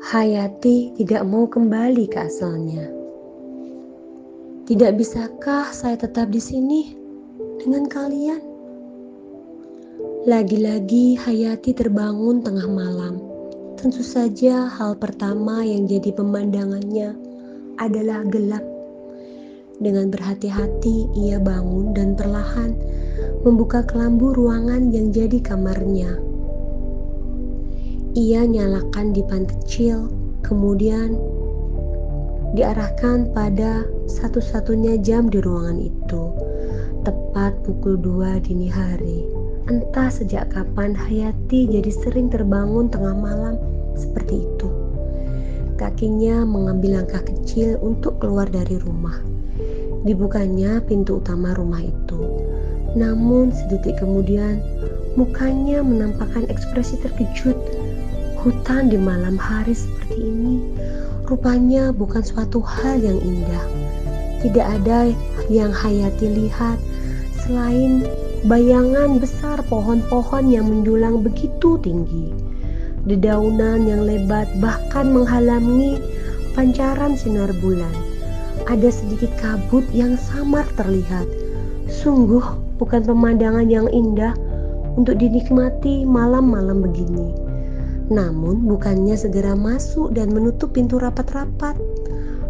Hayati tidak mau kembali ke asalnya. Tidak bisakah saya tetap di sini dengan kalian? Lagi-lagi Hayati terbangun tengah malam. Tentu saja hal pertama yang jadi pemandangannya adalah gelap. Dengan berhati-hati ia bangun dan perlahan membuka kelambu ruangan yang jadi kamarnya. Ia nyalakan dipan kecil, kemudian diarahkan pada satu-satunya jam di ruangan itu, tepat pukul 2 dini hari. Entah sejak kapan Hayati jadi sering terbangun tengah malam seperti itu. Kakinya mengambil langkah kecil untuk keluar dari rumah. Dibukanya pintu utama rumah itu. Namun sedetik kemudian, mukanya menampakkan ekspresi terkejut. Hutan di malam hari seperti ini rupanya bukan suatu hal yang indah. Tidak ada yang Hayati lihat selain bayangan besar pohon-pohon yang menjulang begitu tinggi. Dedaunan yang lebat bahkan menghalangi pancaran sinar bulan. Ada sedikit kabut yang samar terlihat. Sungguh bukan pemandangan yang indah untuk dinikmati malam-malam begini. Namun bukannya segera masuk dan menutup pintu rapat-rapat.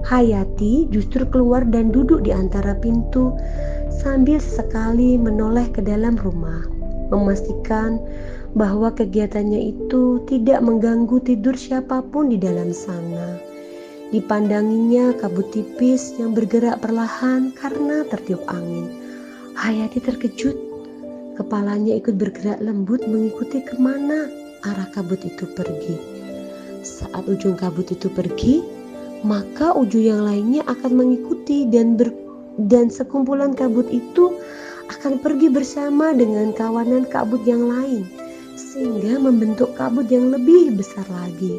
Hayati justru keluar dan duduk di antara pintu sambil sesekali menoleh ke dalam rumah, memastikan bahwa kegiatannya itu tidak mengganggu tidur siapapun di dalam sana. Dipandanginya kabut tipis yang bergerak perlahan karena tertiup angin. Hayati terkejut. Kepalanya ikut bergerak lembut mengikuti kemana arah kabut itu pergi. Saat ujung kabut itu pergi, maka ujung yang lainnya akan mengikuti dan sekumpulan kabut itu akan pergi bersama dengan kawanan kabut yang lain sehingga membentuk kabut yang lebih besar lagi.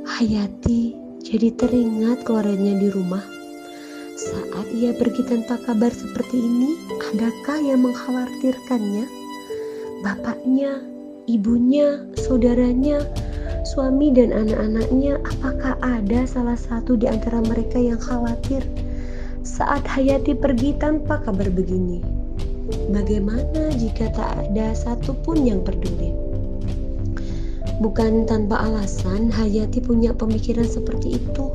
Hayati jadi teringat keluarganya di rumah. Saat ia pergi tanpa kabar seperti ini, adakah yang mengkhawatirkannya? Bapaknya, ibunya, saudaranya, suami dan anak-anaknya, apakah ada salah satu di antara mereka yang khawatir saat Hayati pergi tanpa kabar begini? Bagaimana jika tak ada satupun yang peduli? Bukan tanpa alasan Hayati punya pemikiran seperti itu.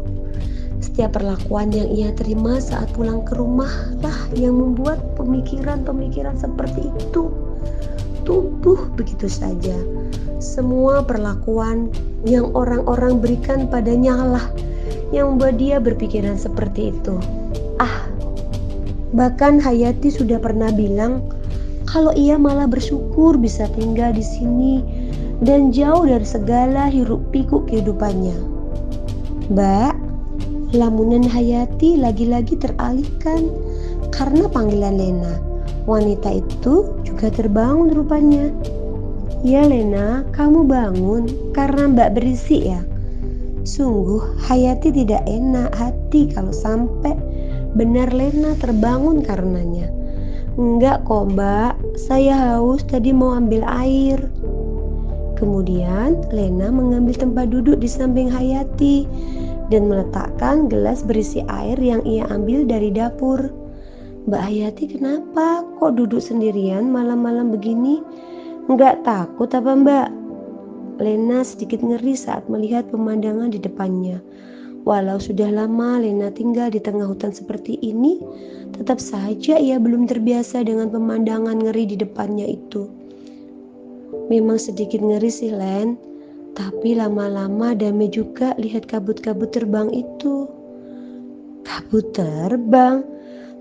Setiap perlakuan yang ia terima saat pulang ke rumah lah yang membuat pemikiran-pemikiran seperti itu tumbuh begitu saja. Semua perlakuan yang orang-orang berikan padanya lah yang membuat dia berpikiran seperti itu. Bahkan Hayati sudah pernah bilang kalau ia malah bersyukur bisa tinggal di sini dan jauh dari segala hiruk-pikuk kehidupannya. Mbak, lamunan Hayati lagi-lagi teralihkan karena panggilan Lena. Wanita itu juga terbangun rupanya. Ya Lena, kamu bangun karena Mbak berisik ya. Sungguh Hayati tidak enak hati kalau sampai benar Lena terbangun karenanya. Enggak kok Mbak, saya haus tadi mau ambil air. Kemudian Lena mengambil tempat duduk di samping Hayati dan meletakkan gelas berisi air yang ia ambil dari dapur. Mbak Hayati kenapa kok duduk sendirian malam-malam begini? Enggak takut apa Mbak? Lena sedikit ngeri saat melihat pemandangan di depannya. Walau sudah lama Lena tinggal di tengah hutan seperti ini, tetap saja ia belum terbiasa dengan pemandangan ngeri di depannya itu. Memang sedikit ngeri sih Len, tapi lama-lama damai juga lihat kabut-kabut terbang itu. Kabut terbang?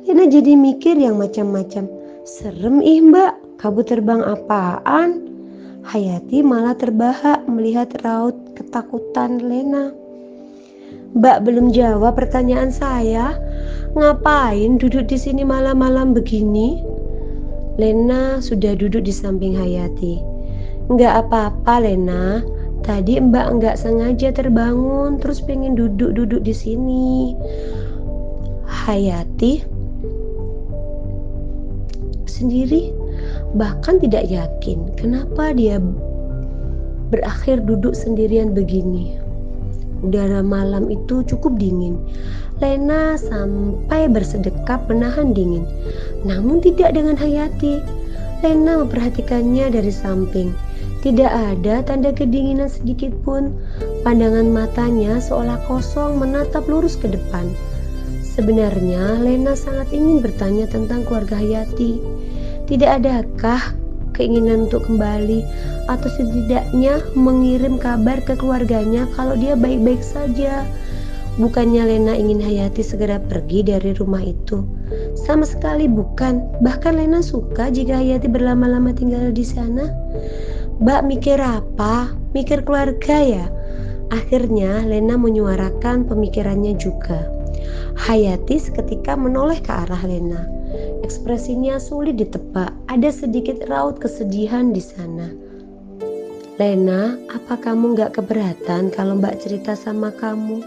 Lena jadi mikir yang macam-macam. Serem Mbak, kabut terbang apaan? Hayati malah terbahak melihat raut ketakutan Lena. Mbak belum jawab pertanyaan saya. Ngapain duduk di sini malam-malam begini? Lena sudah duduk di samping Hayati. Enggak apa-apa Lena. Tadi Mbak enggak sengaja terbangun terus pengen duduk-duduk di sini. Hayati sendiri bahkan tidak yakin kenapa dia berakhir duduk sendirian begini. Udara malam itu cukup dingin. Lena sampai bersedekap menahan dingin, namun tidak dengan Hayati. Lena memperhatikannya dari samping. Tidak ada tanda kedinginan sedikit pun. Pandangan matanya seolah kosong menatap lurus ke depan. Sebenarnya Lena sangat ingin bertanya tentang keluarga Hayati. Tidak adakah keinginan untuk kembali atau setidaknya mengirim kabar ke keluarganya kalau dia baik-baik saja? Bukannya Lena ingin Hayati segera pergi dari rumah itu. Sama sekali bukan. Bahkan Lena suka jika Hayati berlama-lama tinggal di sana. Mbak mikir apa? Mikir keluarga ya? Akhirnya Lena menyuarakan pemikirannya juga. Hayati seketika menoleh ke arah Lena. Ekspresinya sulit ditebak. Ada sedikit raut kesedihan di sana. Lena, apa kamu gak keberatan kalau Mbak cerita sama kamu?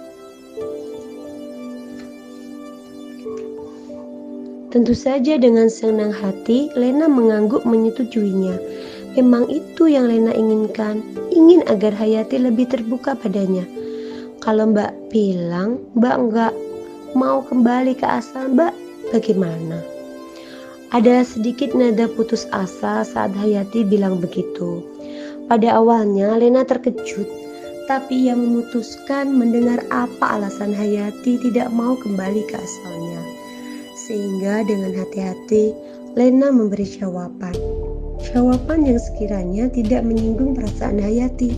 Tentu saja dengan senang hati Lena mengangguk menyetujuinya. Memang itu yang Lena inginkan. Ingin agar Hayati lebih terbuka padanya. Kalau Mbak bilang Mbak nggak mau kembali ke asal Mbak, bagaimana? Ada sedikit nada putus asa saat Hayati bilang begitu. Pada awalnya Lena terkejut, tapi ia memutuskan mendengar apa alasan Hayati tidak mau kembali ke asalnya. Sehingga dengan hati-hati Lena memberi jawaban. Jawaban yang sekiranya tidak menyinggung perasaan Hayati.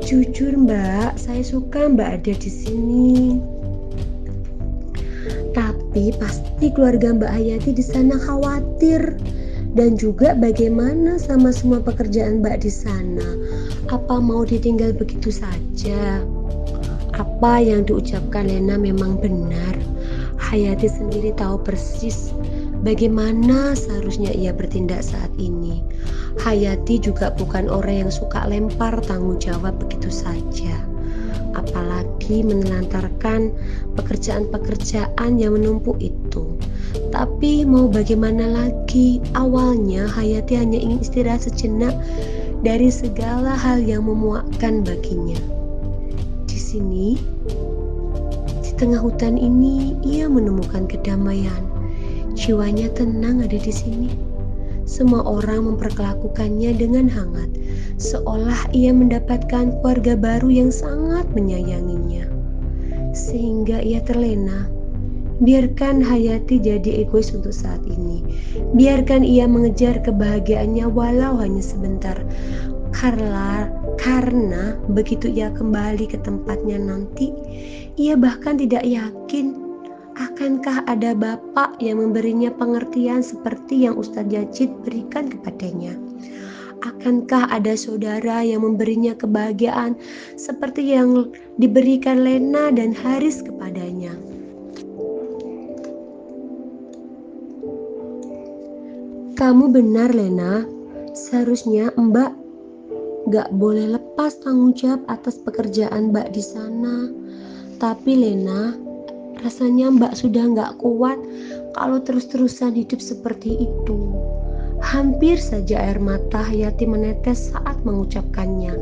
Jujur Mbak, saya suka Mbak ada di sini. Tapi pasti keluarga Mbak Hayati di sana khawatir. Dan juga bagaimana sama semua pekerjaan Mbak di sana? Apa mau ditinggal begitu saja? Apa yang diucapkan Lena memang benar. Hayati sendiri tahu persis bagaimana seharusnya ia bertindak saat ini. Hayati juga bukan orang yang suka lempar tanggung jawab begitu saja. Apalagi menelantarkan pekerjaan-pekerjaan yang menumpuk itu. Tapi mau bagaimana lagi, awalnya Hayati hanya ingin istirahat sejenak dari segala hal yang memuakkan baginya. Di sini, di tengah hutan ini, ia menemukan kedamaian. Jiwanya tenang ada di sini. Semua orang memperlakukannya dengan hangat, seolah ia mendapatkan keluarga baru yang sangat menyayanginya. Sehingga ia terlena. Biarkan Hayati jadi egois untuk saat ini. Biarkan ia mengejar kebahagiaannya walau hanya sebentar. Karena begitu ia kembali ke tempatnya nanti, ia bahkan tidak yakin akankah ada bapak yang memberinya pengertian seperti yang Ustadz Yajid berikan kepadanya. Akankah ada saudara yang memberinya kebahagiaan seperti yang diberikan Lena dan Haris kepadanya. Kamu benar Lena, seharusnya Mbak gak boleh lepas tanggung jawab atas pekerjaan Mbak di sana. Tapi Lena, rasanya Mbak sudah gak kuat kalau terus-terusan hidup seperti itu. Hampir saja air mata Hayati menetes saat mengucapkannya.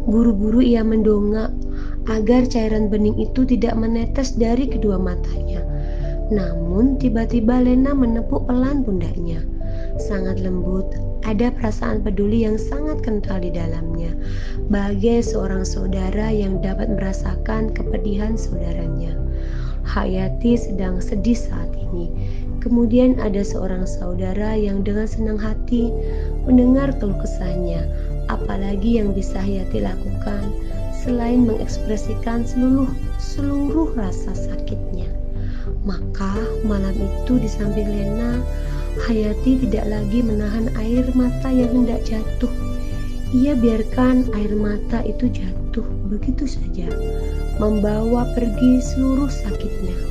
Buru-buru ia mendongak agar cairan bening itu tidak menetes dari kedua matanya. Namun tiba-tiba Lena menepuk pelan pundaknya. Sangat lembut, ada perasaan peduli yang sangat kental di dalamnya, bagai seorang saudara yang dapat merasakan kepedihan saudaranya. Hayati sedang sedih saat ini. Kemudian ada seorang saudara yang dengan senang hati mendengar keluh kesahnya. Apalagi yang bisa Hayati lakukan selain mengekspresikan seluruh rasa sakitnya. Maka malam itu di samping Lena, Hayati tidak lagi menahan air mata yang hendak jatuh. Ia biarkan air mata itu jatuh begitu saja, membawa pergi seluruh sakitnya.